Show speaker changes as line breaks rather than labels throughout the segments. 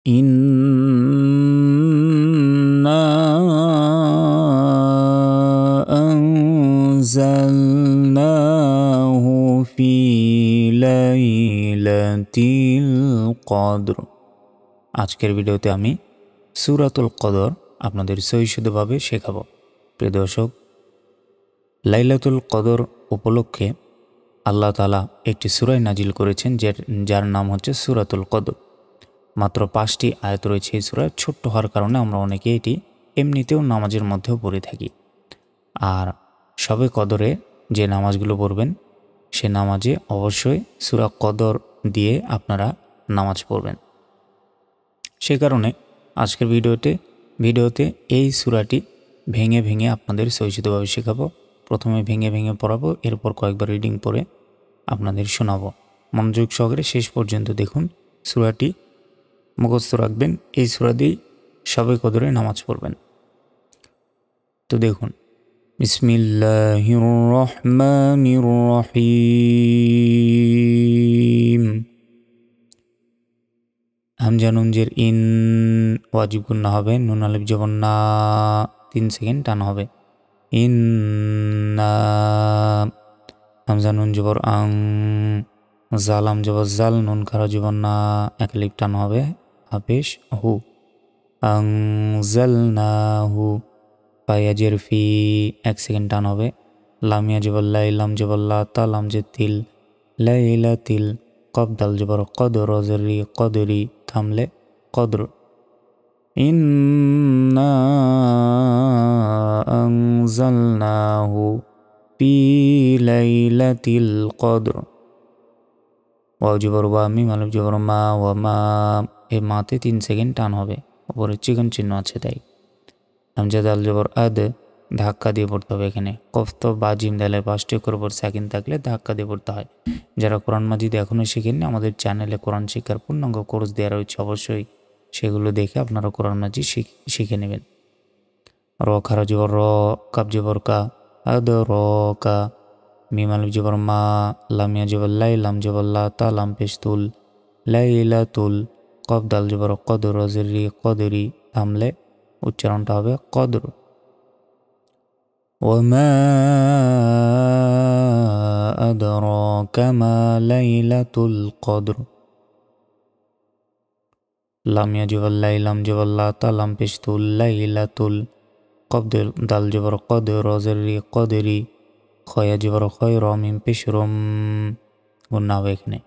إنا أنزلناه في ليلة القدر। আজকের ভিডিওতে আমি সূরাতুল কদর আপনাদের সহিষ্ণুভাবে শেখাবো। প্রিয় দর্শক, লাইলাতুল কদর উপলক্ষে আল্লাহ তাআলা একটি সূরা নাজিল করেছেন যার নাম হচ্ছে সূরাতুল কদর। মাত্র 5টি আয়াত রয়েছে এই সূরায়। ছোট্ট হওয়ার কারণে আমরা অনেকে এটি এমনিতেও নামাজের মধ্যেও পড়ে থাকি। আর শবে কদরে যে নামাজগুলো পড়বেন সে নামাজে অবশ্যই সূরা কদর দিয়ে আপনারা নামাজ পড়বেন। সে কারণে আজকের ভিডিওতে এই সূরাটি ভেঙে ভেঙে আপনাদের সহিষ্ণুভাবে শেখাবো। প্রথমে ভেঙে ভেঙে পড়াবো, এরপর কয়েকবার রিডিং পড়ে আপনাদের শোনাবো। মনোযোগ সহকারে শেষ পর্যন্ত দেখুন। সূরাটি মুখস্থ রাখবেন, এই সূরা দিয়েই শবে কদরে নামাজ পড়বেন। তো দেখুন, বিসমিল্লাহির রহমানির রহিম। হামজা নুন জের ইন ওয়াজিব গুন্না হবে, নুন আলিফ জবর না 3 সেকেন্ড টান হবে। ইন্না। হামজা নুন জবর আং, জালাম জবর জাল, নুন খারা জবর না 1 আলিফ টান হবে, হাফেশ হু। আনজালনাহু। ফায়াজের ফি 1 সেকেন্ড টান হবে। লামিয়া জবর লাই, লাম জবর লা, তা লাম জের তিল, লাইলাতিল। কফ দাল জবর কদ, রজরি কদরি, থামলে কদর। ইন্না আনজালনাহু ফি লাইলাতিল কদর। ওয়াও জবর ওয়া, মিম আলিফ জবর মা, ওয়া মা। এই মাতে 3 সেকেন্ড টান হবে, উপরে চিকন চিহ্ন আছে তাই। হামজা দাল জবর আদ, ধাক্কা দিয়ে পড়তে হবে এখানে। কফ তো বা জিম দালের 5টি অক্ষরের উপর সাকিন থাকলে ধাক্কা দিয়ে পড়তে হয়। যারা কোরআন মাজিদ এখনও শিখেননি, আমাদের চ্যানেলে কোরআন শিক্ষার পূর্ণাঙ্গ কোর্স দেওয়া রয়েছে, অবশ্যই সেগুলো দেখে আপনারা কোরআন মাজিদ শিখে নেবেন। র খারা জবর র, কাব জবর কা, আদ র কা। মিম আলিফ জবর মা, লামিয়া জবর লাই, লাম জবর লা, তা লাম পেশ তুল, লাইলাতুল। কফ দাল জবর কদ, রজরি কদরি, থামলে উচ্চারণটা হবে কদর। ওয়ামা আদরাকা মা লাইলাতুল কদর। লামিয়া জবর লাই, লাম জবর লা, তা লাম পেশ তুল, লাইলাতুল। কফ দাল জবর কদ, রজরি কদরি, খয়া জবর খয়, র মিম পেশ রম, গুন্না হবে এখানে।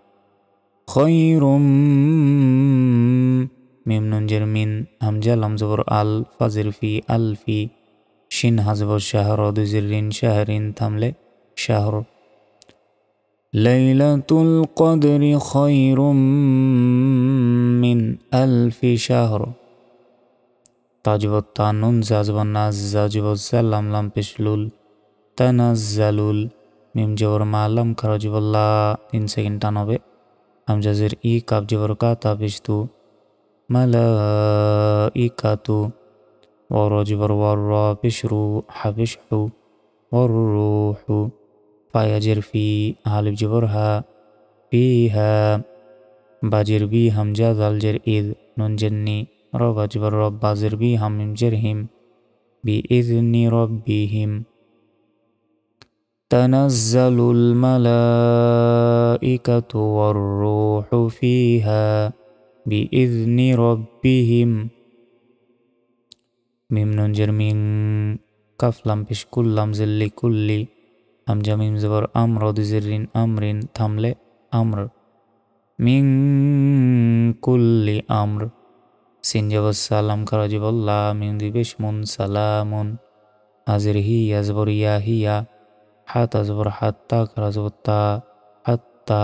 খয়রুম। মিম নুন জের মিন, হামজা লাম জবর আল, ফাজের ফি আলফি, শিন হাজবর শাহর, দুজের রিন শাহরিন, থামলে শাহর। লাইলাতুল কদরি খয়রুম মিন আলফি শাহর। তাজবর তা, নুন জাজবর নাজ, জাজবর জালাম, লাম পেশলুল, তানাজ্জালুল। মিম জবর মা, লাম খারা জবর লা, 3 সেকেন্ড টান হবে। হামজা জের ই, কাব জবর কা, তা পেশ তু, মালাইকাতু। ওয়ার জবর ওয়ার, র পেশ রু, হাফেশ হু, ওয়ার রুহু। ফায়াজের ফি, হালিফ জবর হা, ফিহা। বাজের বি, হামজা দাল জের ইদ, নুন জেন্নি, রব জবর রব, বাজের বি, হামিম জের হিম, বি ইযনি রব্বিহিম। তানাজ্জালুল মালাইকাতু ওয়ার রূহু ফিহা বিইযনি রব্বিহিম। মিম নুন জের মিন, কাফ লাম পেশ কুল, লাম জেল্লি কুল্লি, হামজা মিম জবর আমর, দুজের রিন আমরিন, থামলে আমর। মিন কুল্লি আমর। সিন জবর সালাম খারা জবর লা, মিম দুই পেশ মুন, সালামুন। হাজের হি, আজবর ইয়া, হিয়া। হাত আজবর হাত্তা, খারা জবর তা, হাত্তা।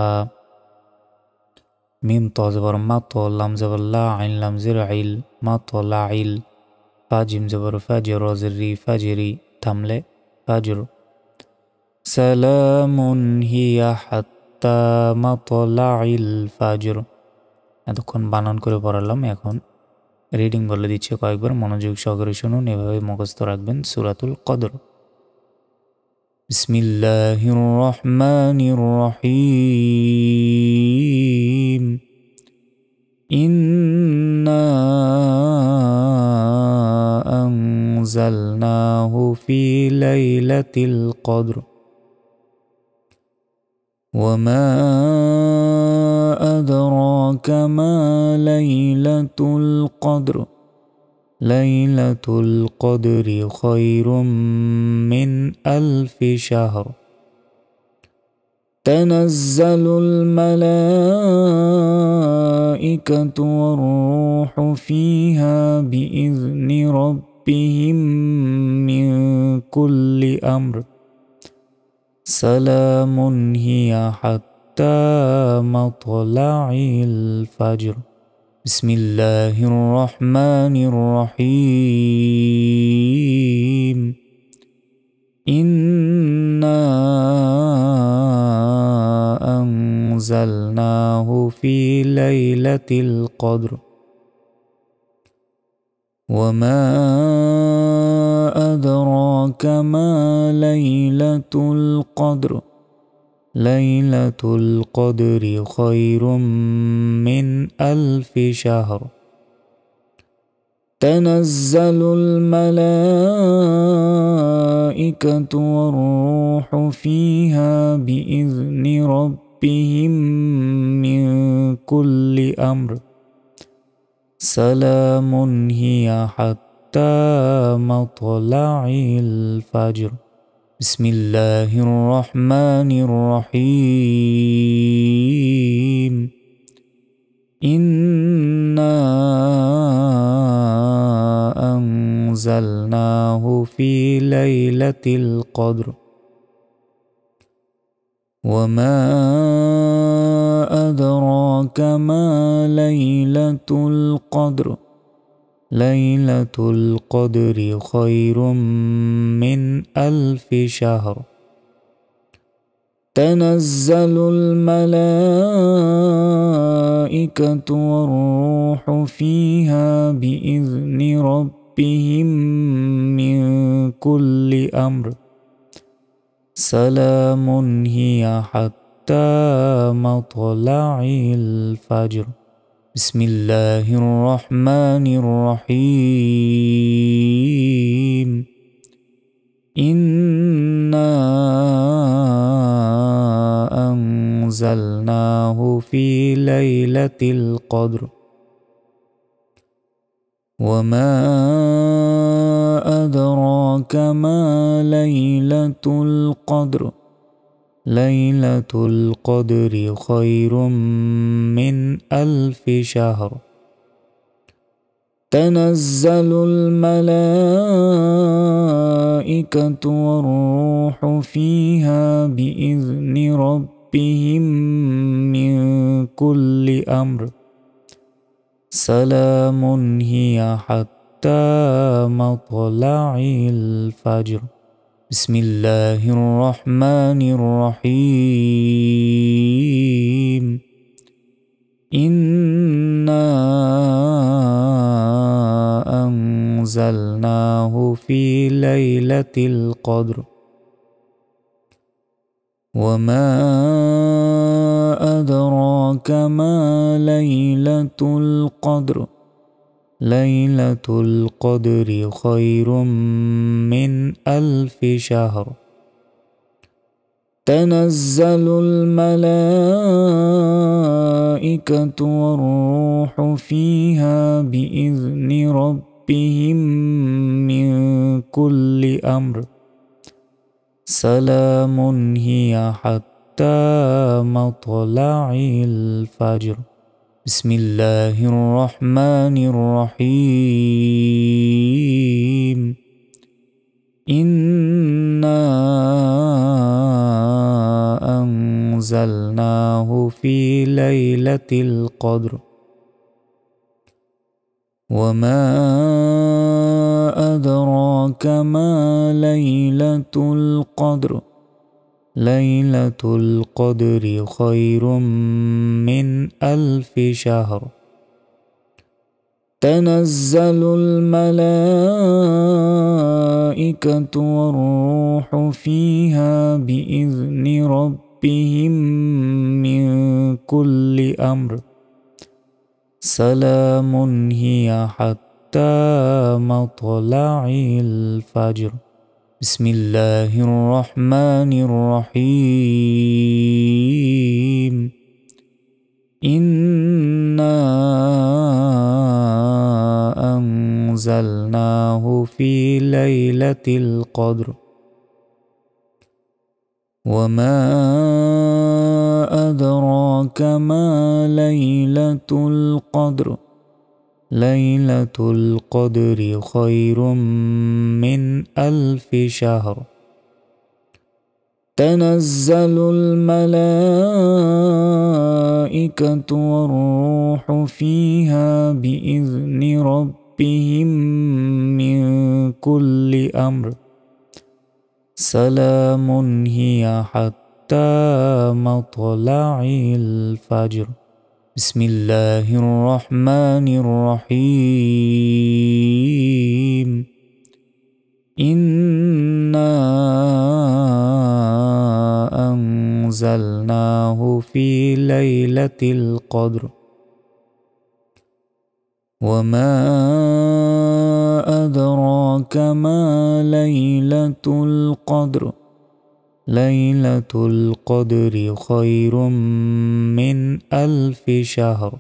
মিম তো জবর মাত, লাম জবর লা, আইন লাম জের আইল, মাত লাইল। ফাজিম জবর ফাজর, রজের রি ফাজরি, থামলে ফাজর। সালামুন হিয়া হাত্তা মাতলাইল ফাজর। এতক্ষণ বানান করে পড়ালাম, এখন রিডিং বলে দিচ্ছে কয়েকবার, মনোযোগ সহকারে শুনুন, এভাবে মুখস্থ রাখবেন সূরাতুল কদর। বিসমিল্লাহির রহমানির রহিম। ইন্না أنزلناه في ليلة القدر وما أدراك ما ليلة القدر ليلة القدر خير من 1000 شهر تنزل الملائكة والروح فيها بإذن ربهم من كل أمر سلام هي حتى مطلع الفجر بسم الله الرحمن الرحيم إنا أنزلناه في ليلة القدر وما أدراك ما ليلة القدر ليلة القدر خير من 1000 شهر تنزل الملائكة والروح فيها بإذن ربهم من كل أمر سلام هي حتى مطلع الفجر بسم الله الرحمن الرحيم إنا أنزلناه في ليلة القدر وما أدراك ما ليلة القدر ليلة القدر خير من 1000 شهر تنزل الملائكة والروح فيها بإذن ربهم من كل أمر سلام هي حتى مطلع الفجر بسم الله الرحمن الرحيم إنا أنزلناه في ليلة القدر وما أدراك ما ليلة القدر ليلة القدر خير من 1000 شهر تنزل الملائكة والروح فيها بإذن ربهم من كل أمر سلام هي حتى مطلع الفجر بسم الله الرحمن الرحيم إنا أنزلناه في ليلة القدر وما أدراك ما ليلة القدر ليلة القدر خير من 1000 شهر تنزل الملائكة والروح فيها بإذن ربهم من كل أمر سلام هي حتى مطلع الفجر بسم الله الرحمن الرحيم إنا أنزلناه في ليلة القدر وما أدراك ما ليلة القدر ليلة القدر خير من 1000 شهر تنزل الملائكة والروح فيها بإذن ربهم من كل أمر سلام هي حتى حتى مطلع الفجر. بسم الله الرحمن الرحيم. إنا أنزلناه في ليلة القدر وما أدراك ما ليلة القدر. ليلة القدر خير من 1000 شهر. تنزل الملائكة والروح فيها بإذن ربهم من كل أمر. سلام هي حتى مطلع الفجر. بسم الله الرحمن الرحيم. إنا أنزلناه في ليلة القدر وما أدراك ما ليلة القدر. ليلة القدر خير من 1000 شهر.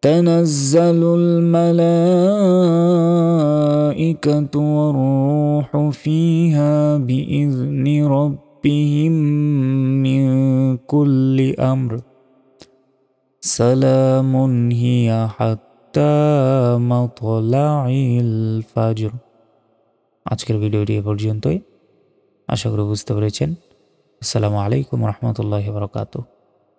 تنزل الملائكة والروح فيها بإذن ربهم من كل أمر. سلام هي حتى مطلع الفجر। আজকের ভিডিওটি এ পর্যন্তই। আশা করি বুঝতে পেরেছেন। আসসালামু আলাইকুম রহমতুল্লাহি ওয়া বারাকাতুহু।